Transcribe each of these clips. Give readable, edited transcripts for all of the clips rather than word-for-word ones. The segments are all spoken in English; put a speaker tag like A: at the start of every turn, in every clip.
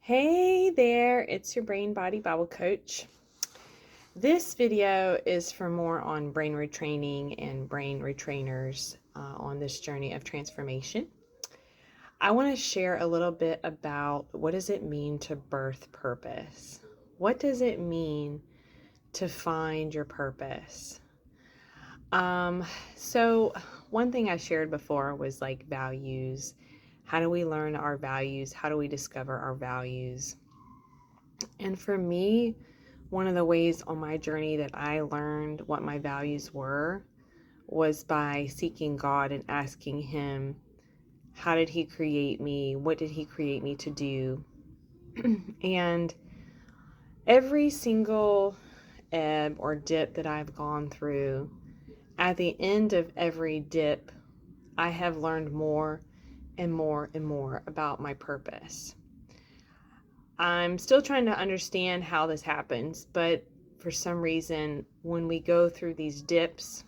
A: Hey there, it's your Brain Body Bible Coach. This video is for more on brain retraining and brain retrainers on this journey of transformation. I want to share a little bit about what does it mean to birth purpose? What does it mean to find your purpose? Um, so one thing I shared before was like values. How do we learn our values? How do we discover our values? And for me, one of the ways on my journey that I learned what my values were was by seeking God and asking Him, how did He create me? What did He create me to do? And every single ebb or dip that I've gone through, at the end of every dip, I have learned more and more and more about my purpose. I'm still trying to understand how this happens, but for some reason, when we go through these dips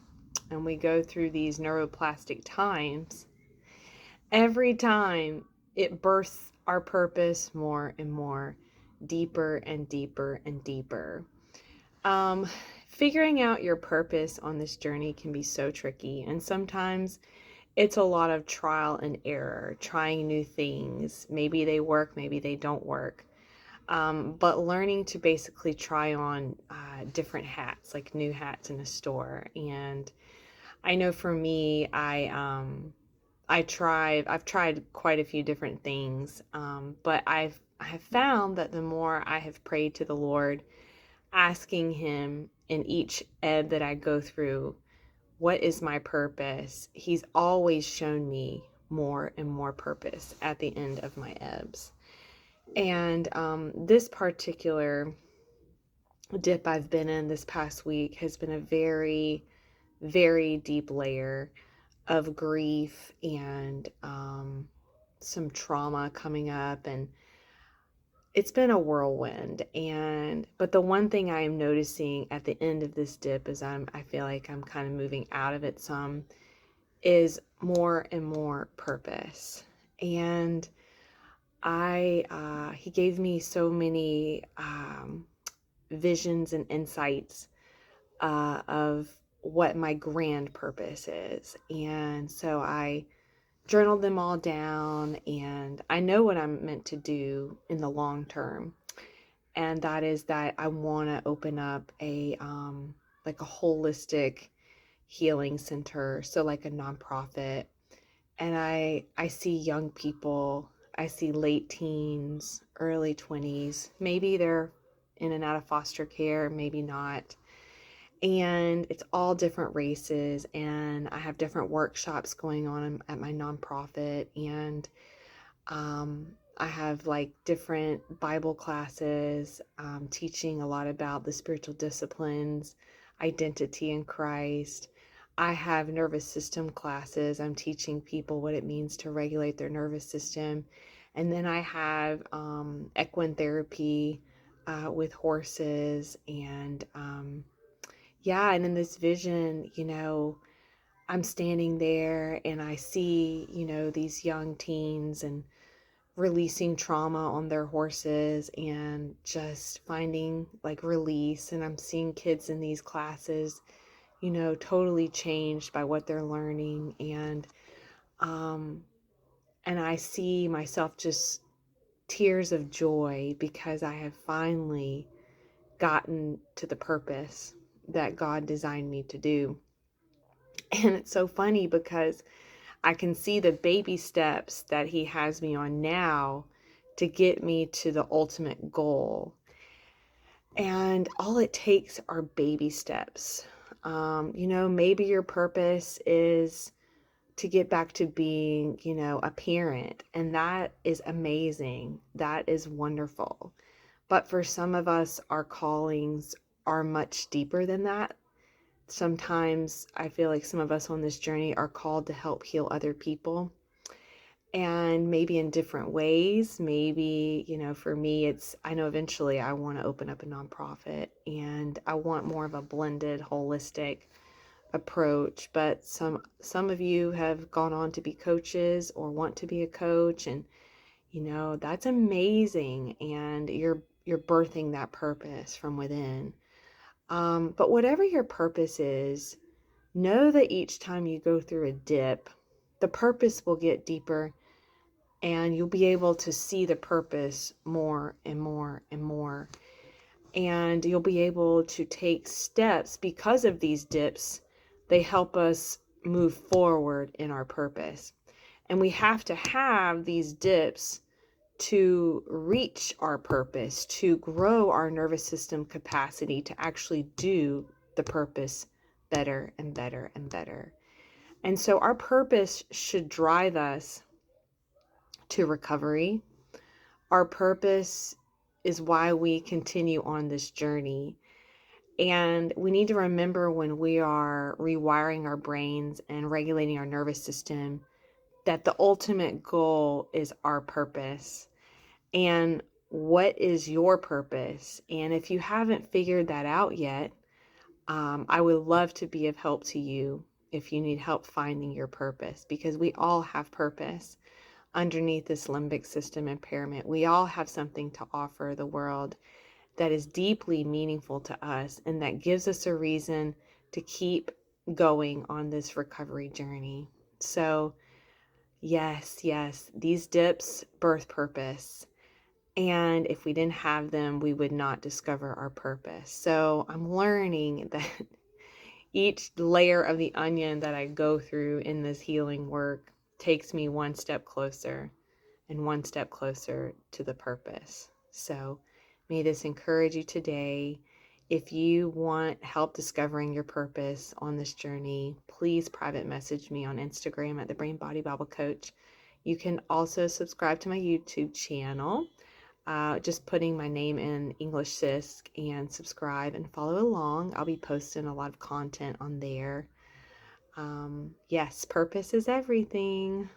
A: and we go through these neuroplastic times, every time it births our purpose more and more, deeper and deeper and deeper. Um, Figuring out your purpose on this journey can be so tricky, and sometimes it's a lot of trial and error, trying new things. Maybe they work, maybe they don't work. But learning to basically try on different hats, like new hats in a store. And I know for me, I've tried quite a few different things, but I have found that the more I have prayed to the Lord, asking Him in each ebb that I go through, what is my purpose? He's always shown me more and more purpose at the end of my ebbs. And this particular dip I've been in this past week has been a very, very deep layer of grief and some trauma coming up, and it's been a whirlwind. And but the one thing I am noticing at the end of this dip is I feel like I'm kind of moving out of it some, is more and more purpose. And he gave me so many visions and insights of what my grand purpose is. And so I journaled them all down, and I know what I'm meant to do in the long term. And that is that I want to open up like a holistic healing center, so like a nonprofit. And I see young people, I see late teens, early 20s, maybe they're in and out of foster care, maybe not. And it's all different races, and I have different workshops going on at my nonprofit. And I have like different Bible classes, teaching a lot about the spiritual disciplines, identity in Christ. I have nervous system classes. I'm teaching people what it means to regulate their nervous system. And then I have equine therapy with horses. And yeah, and in this vision, I'm standing there and I see, these young teens and releasing trauma on their horses and just finding like release. And I'm seeing kids in these classes, totally changed by what they're learning. Um, and I see myself just tears of joy because I have finally gotten to the purpose that God designed me to do. And it's so funny because I can see the baby steps that He has me on now to get me to the ultimate goal. And all it takes are baby steps. Maybe your purpose is to get back to being, a parent, and that is amazing. That is wonderful. But for some of us, our callings are much deeper than that. Sometimes I feel like some of us on this journey are called to help heal other people, and maybe in different ways. Maybe, for me, I know eventually I want to open up a nonprofit and I want more of a blended, holistic approach. But some of you have gone on to be coaches or want to be a coach, and That's amazing. And you're birthing that purpose from within. But whatever your purpose is, know that each time you go through a dip, the purpose will get deeper and you'll be able to see the purpose more and more and more. And you'll be able to take steps because of these dips. They help us move forward in our purpose. And we have to have these dips to reach our purpose, to grow our nervous system capacity to actually do the purpose better and better and better. And so our purpose should drive us to recovery. Our purpose is why we continue on this journey. And we need to remember when we are rewiring our brains and regulating our nervous system that the ultimate goal is our purpose. And what is your purpose? And if you haven't figured that out yet, I would love to be of help to you if you need help finding your purpose, because we all have purpose underneath this limbic system impairment. We all have something to offer the world that is deeply meaningful to us and that gives us a reason to keep going on this recovery journey. So, yes, these dips birth purpose. And if we didn't have them, we would not discover our purpose. So I'm learning that each layer of the onion that I go through in this healing work takes me one step closer and one step closer to the purpose. So may this encourage you today. If you want help discovering your purpose on this journey, please private message me on Instagram at the Brain Body Bible Coach. You can also subscribe to my YouTube channel. Just putting my name in English Sisk and subscribe and follow along. I'll be posting a lot of content on there. Yes, purpose is everything.